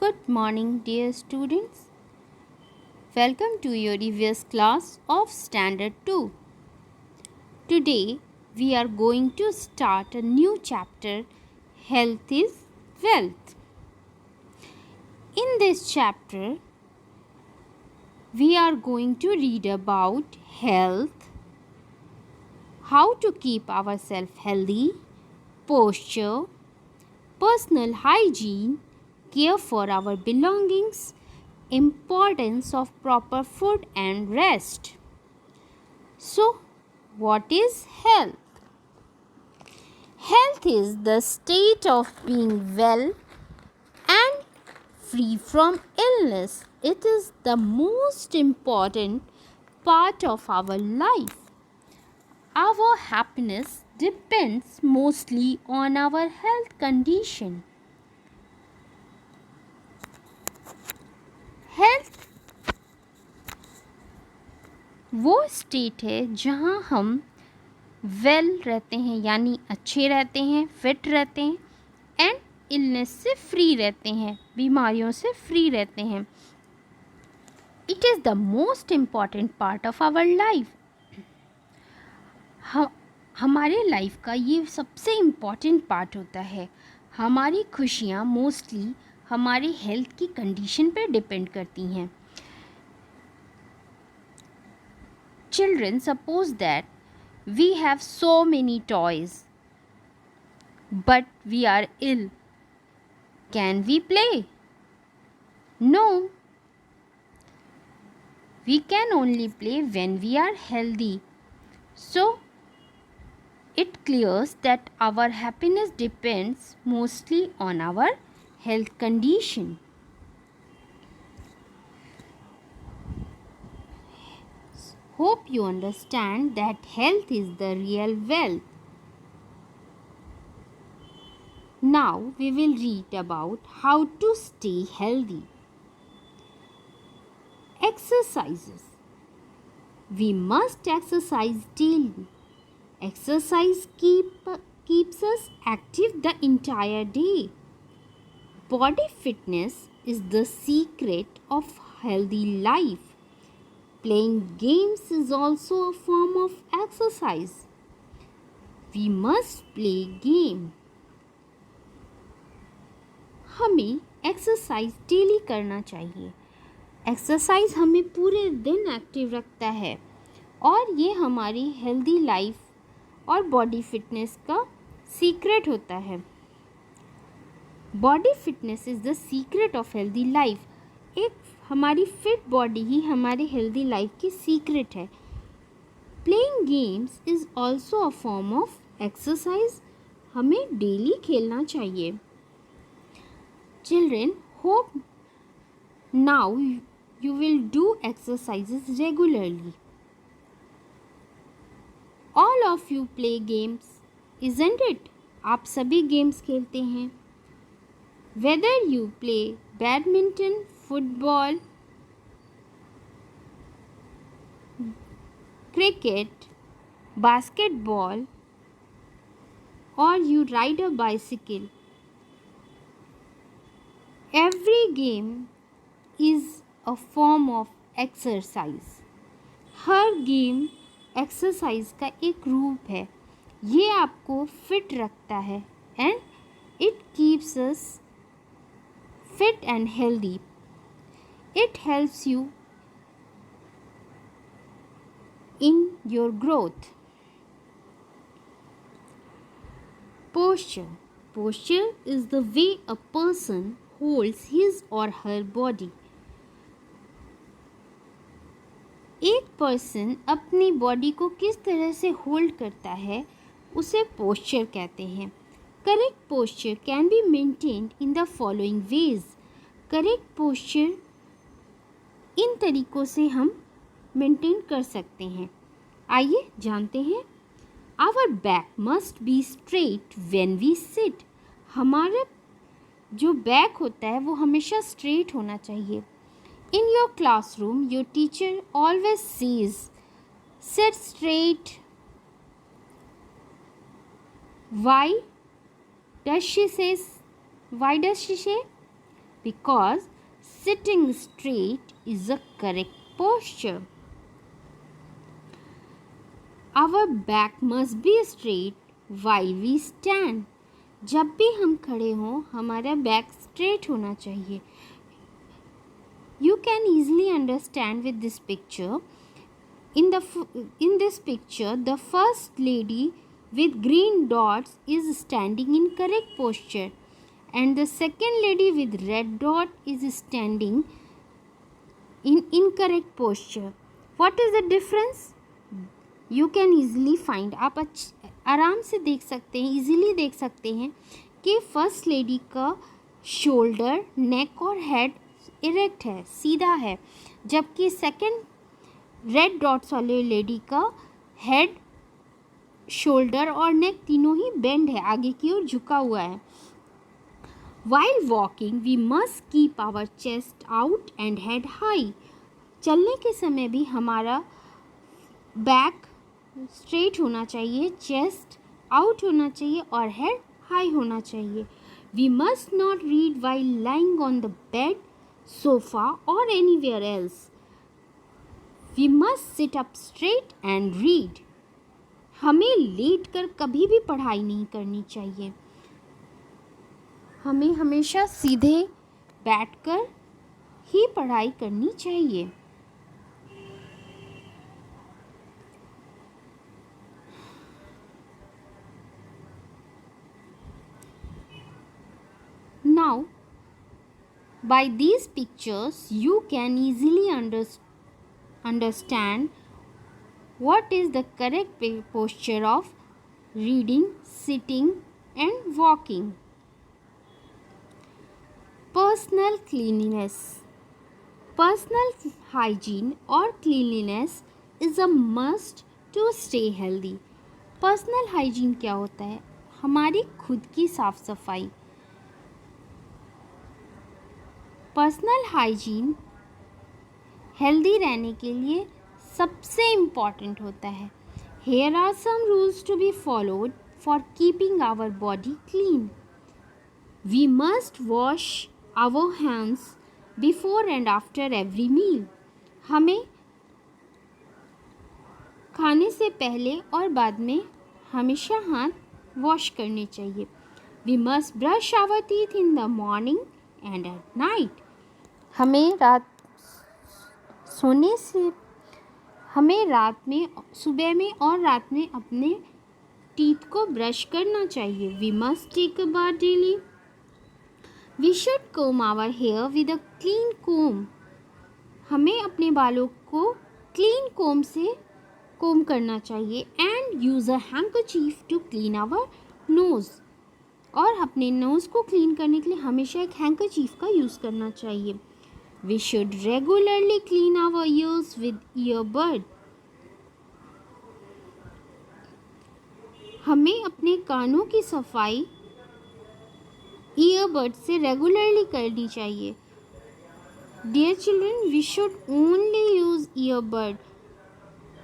Good morning, dear students. Welcome to your EVS class of Standard 2. Today, we are going to start a new chapter, Health is Wealth. In this chapter, we are going to read about health, how to keep ourselves healthy, posture, personal hygiene, care for our belongings, importance of proper food and rest. So, what is health? Health is the state of being well and free from illness. It is the most important part of our life. Our happiness depends mostly on our health condition. Health वो state है जहाँ हम well रहते हैं, यानी अच्छे रहते हैं, फिट रहते हैं एंड इलनेस से फ्री रहते हैं, बीमारियों से फ्री रहते हैं. It is the most important part of our life. हमारे लाइफ का ये सबसे इम्पॉर्टेंट पार्ट होता है. हमारी खुशियाँ मोस्टली हमारे हेल्थ की कंडीशन पर डिपेंड करती हैं. Children, suppose that we have so many toys, but we are ill. Can we play? No. We can only play when we are healthy. So, it clears that our happiness depends mostly on our health condition. Hope you understand that health is the real wealth. Now we will read about how to stay healthy. Exercises. We must exercise daily. Exercise keeps us active the entire day. Body fitness is the secret of healthy life. Playing games is also a form of exercise. We must play game. हमें exercise daily करना चाहिए. Exercise हमें पूरे दिन active रखता है और ये हमारी हेल्दी लाइफ और बॉडी फिटनेस का सीक्रेट होता है. Body fitness is the secret of healthy life. एक हमारी फिट बॉडी ही हमारे हेल्दी लाइफ की सीक्रेट है. Playing games is also a form of exercise. हमें डेली खेलना चाहिए. Children, hope now you will do exercises regularly. All of you play games, isn't it? आप सभी गेम्स खेलते हैं. Whether you play badminton, football, cricket, basketball, or you ride a bicycle. Every game is a form of exercise. Her game exercise का एक रूप है. ये आपको फिट रखता है and it keeps us fit and healthy. It helps you in your growth. Posture. Posture is the way a person holds his or her body. एक person अपनी बॉडी को किस तरह से होल्ड करता है उसे पोस्चर कहते हैं. Correct posture can be maintained in the following ways. Correct posture इन तरीक़ों से हम मेंटेन कर सकते हैं. आइए जानते हैं. Our back must be straight when we sit. हमारा जो बैक होता है वो हमेशा स्ट्रेट होना चाहिए. In your classroom your teacher always says seat straight. Why does she say? because sitting straight is a correct posture. Our back must be straight while we stand. जब भी हम खड़े हों हमारा बैक स्ट्रेट होना चाहिए. You can easily understand with this picture. In this picture, the first lady with green dots is standing in correct posture, and the second lady with red dot is standing in incorrect posture. What is the difference? You can easily find. आप आराम से देख सकते हैं, easily देख सकते हैं कि फर्स्ट लेडी का शोल्डर, नेक और हेड इरेक्ट है, सीधा है, जबकि सेकंड रेड डॉट्स वाले लेडी का हेड, शोल्डर और नेक तीनों ही बेंड है, आगे की ओर झुका हुआ है. While walking, we must keep our chest out and head high. चलने के समय भी हमारा बैक स्ट्रेट होना चाहिए, चेस्ट आउट होना चाहिए और हेड हाई होना चाहिए. We must not read while lying on the bed, sofa or anywhere else. We must sit up straight and read. हमें लेट कर कभी भी पढ़ाई नहीं करनी चाहिए. हमें हमेशा सीधे बैठकर ही पढ़ाई करनी चाहिए. Now, by these pictures, you can easily understand what is the correct posture of reading, sitting, and walking. Personal cleanliness. Personal hygiene or cleanliness is a must to stay healthy. Personal hygiene क्या होता है? हमारी खुद की साफ सफाई. Personal hygiene healthy रहने के लिए सबसे इम्पॉर्टेंट होता है. Here are some rules to be followed for keeping our body clean. We must wash our hands before and after every meal. हमें खाने से पहले और बाद में हमेशा हाथ वॉश करने चाहिए. We must brush our teeth in the morning and at night. हमें रात में, सुबह में और रात में अपने टीथ को ब्रश करना चाहिए. We must take a bath daily. We should comb our hair with a clean comb. हमें अपने बालों को क्लीन कोम से कोम करना चाहिए. And use a handkerchief to clean our nose. और अपने नोज़ को क्लीन करने के लिए हमेशा एक हैंकरचीफ का यूज़ करना चाहिए. We should regularly clean our ears with earbud. हमें अपने कानों की सफाई ईयरबड से रेगुलरली करनी चाहिए. Dear children, we should only use earbud.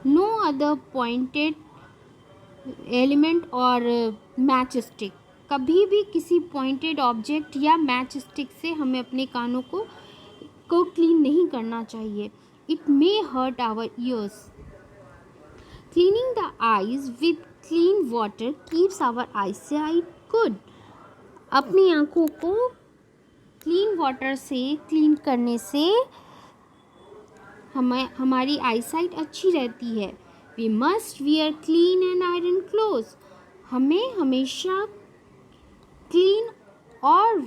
No other pointed element or matchstick. कभी भी किसी पॉइंटेड ऑब्जेक्ट या मैच स्टिक से हमें अपने कानों को क्लीन नहीं करना चाहिए. It may hurt our ears. Cleaning the eyes with clean water keeps our eyesight good. अपनी आँखों को क्लीन वाटर से क्लीन करने से हमारी आईसाइट अच्छी रहती है. We must wear clean and iron clothes. हमें हमेशा क्लीन और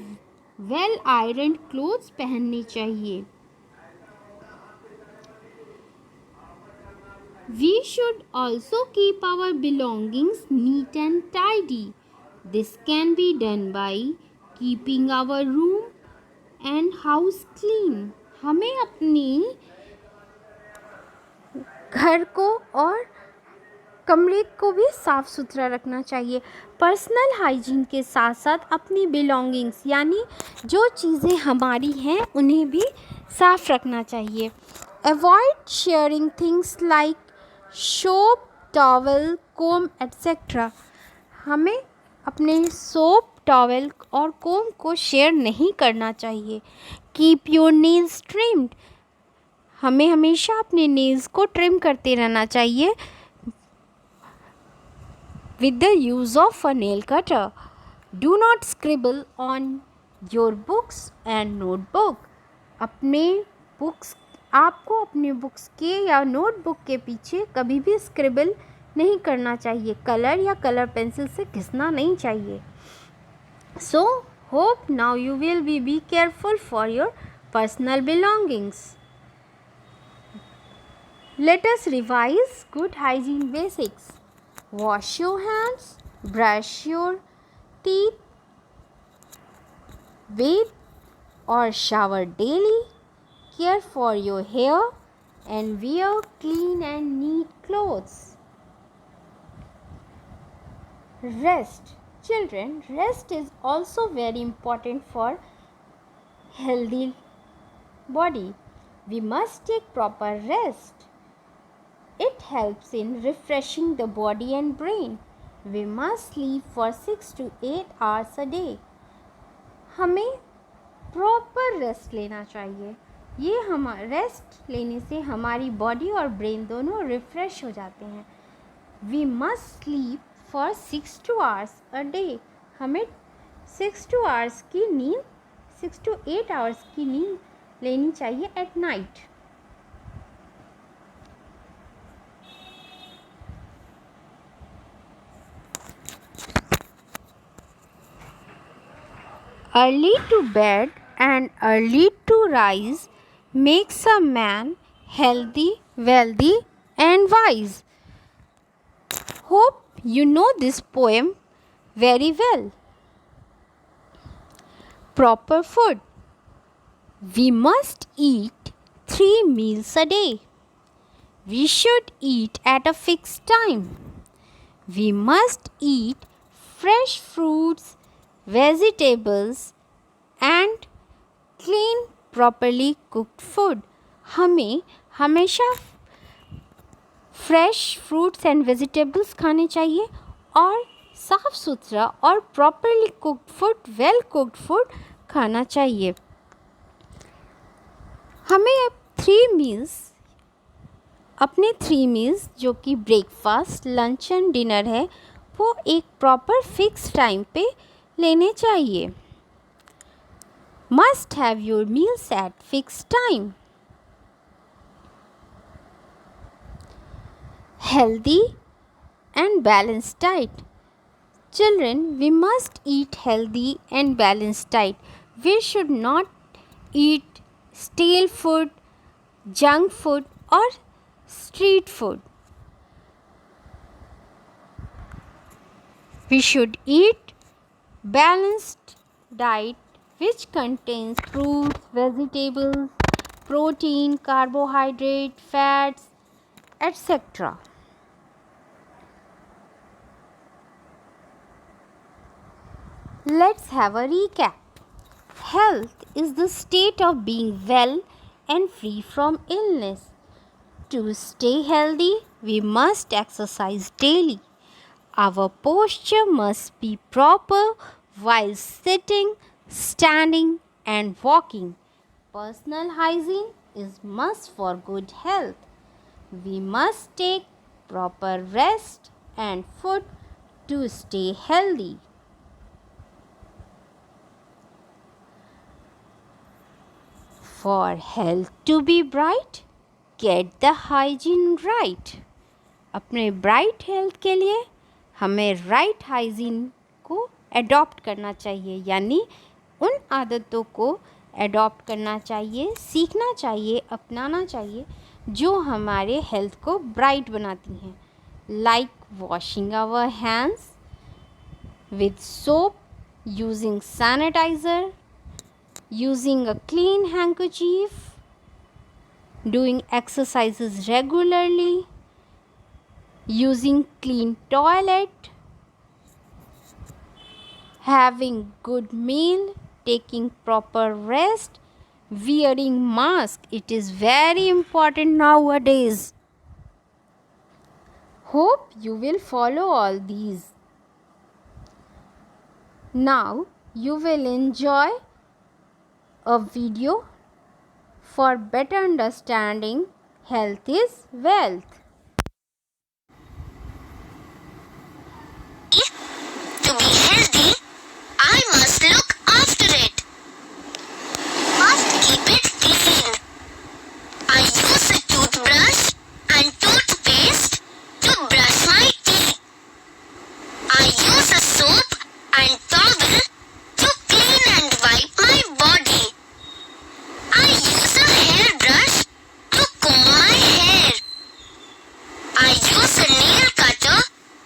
वेल आयरन क्लोथ्स पहनने चाहिए. We should also keep our belongings neat and tidy. This can be done by keeping our room and house clean. हमें अपने घर को और कमरे को भी साफ़ सुथरा रखना चाहिए. पर्सनल हाइजीन के साथ साथ अपनी बिलोंगिंग्स यानी जो चीज़ें हमारी हैं उन्हें भी साफ़ रखना चाहिए. Avoid sharing things like soap, towel, comb etcetera. हमें अपने सोप, टॉवेल और कोम को शेयर नहीं करना चाहिए। कीप योर नेल्स ट्रिम्ड, हमें हमेशा अपने नेल्स को ट्रिम करते रहना चाहिए with the use of a nail cutter. Do not scribble on your books and notebook. अपने बुक्स आपको अपने बुक्स के या नोटबुक के पीछे कभी भी स्क्रिबल नहीं करना चाहिए। कलर या कलर पेंसिल से घिसना नहीं चाहिए। So, hope now you will be careful for your personal belongings. Let us revise good hygiene basics. Wash your hands, brush your teeth, bathe or shower daily, care for your hair and wear clean and neat clothes. Rest. Children, rest is also very important for healthy body. We must take proper rest. It helps in refreshing the body and brain. We must sleep for 6 to 8 hours a day. हमें proper rest लेना चाहिए। ये rest लेने से हमारी body और brain दोनों refresh हो जाते हैं। We must sleep for 6 to 8 hours a day. हमें 6 to 8 hours की नींद 6 to 8 hours की नींद लेनी चाहिए at night. Early to bed and early to rise makes a man healthy, wealthy and wise. Hope you know this poem very well. Proper food. We must eat 3 meals a day. We should eat at a fixed time. We must eat fresh fruits, vegetables and clean properly cooked food. हमें हमेशा fresh fruits and vegetables खाने चाहिए और साफ़ सुथरा और properly cooked food, well cooked food खाना चाहिए। हमें अपने 3 मील्स जो कि ब्रेकफास्ट, लंच एंड डिनर है, वो एक प्रॉपर फिक्स टाइम पे लेने चाहिए। Must have your meals eight fix time. Healthy and balanced diet. Children, we must eat healthy and balanced diet. We should not eat stale food, junk food or street food. We should eat balanced diet which contains fruits, vegetables, protein, carbohydrate, fats, etc. Let's have a recap. Health is the state of being well and free from illness. To stay healthy, we must exercise daily. Our posture must be proper while sitting, standing, and walking. Personal hygiene is must for good health. We must take proper rest and food to stay healthy. For health to be bright, get the hygiene right. अपने bright health के लिए हमें right hygiene को adopt करना चाहिए, यानी उन आदतों को एडॉप्ट करना चाहिए, सीखना चाहिए, अपनाना चाहिए जो हमारे हेल्थ को ब्राइट बनाती हैं। Like washing our hands with soap, using sanitiser, using a clean handkerchief, doing exercises regularly, using clean toilet, having good meal, taking proper rest, wearing mask. It is very important nowadays. Hope you will follow all these. Now you will enjoy a video for better understanding health is wealth. To be healthy, I must look after it. Must keep it clean. I use a toothbrush and toothpaste to brush my teeth. I use a soap and towel to clean and wipe my body. I use a hairbrush to comb my hair. I use a nail cutter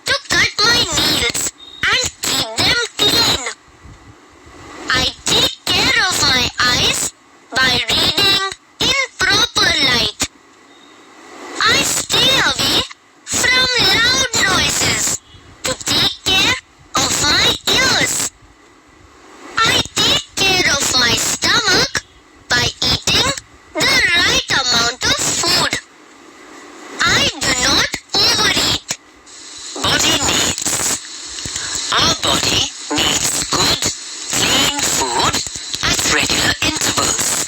to cut my nails and keep them clean. I take care of my eyes by reading in proper light. I stay away from loud noises to take care of my ears. I take care of my stomach by eating the right amount of food. I do not overeat. Body needs. Our body needs good, clean food at regular intervals.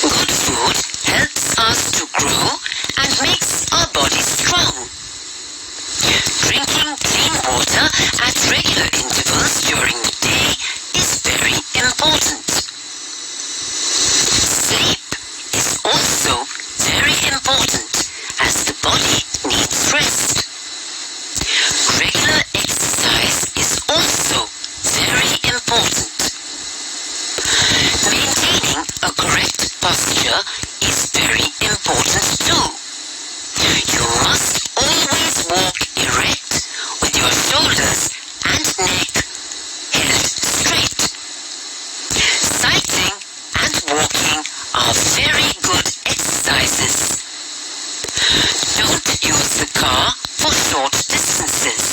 Good food helps us to grow and makes our body strong. Drinking clean water at regular intervals during the day is very important. Sleep is also very important as the body needs rest. Regular exercise is also very important. Maintaining a correct posture is very important too. You must always walk erect with your shoulders and neck held straight. Cycling and walking are very good exercises. Don't use the car for short distances.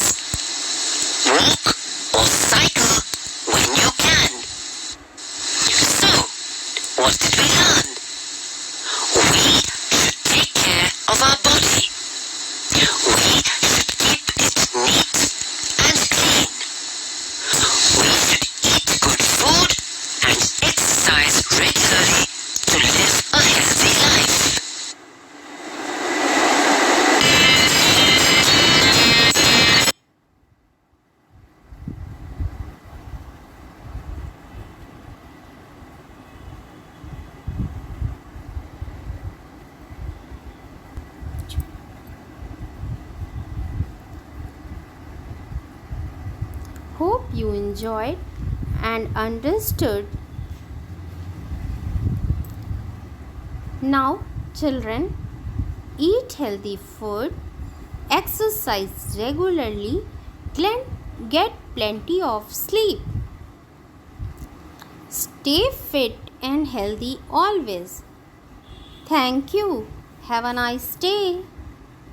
Walk or cycle when you can. So, what did we learn? We should take care of our body. We should keep it neat and clean. We should eat good food and exercise regularly to live a healthy life. Hope you enjoyed and understood. Now, children, eat healthy food, exercise regularly, get plenty of sleep. Stay fit and healthy always. Thank you. Have a nice day.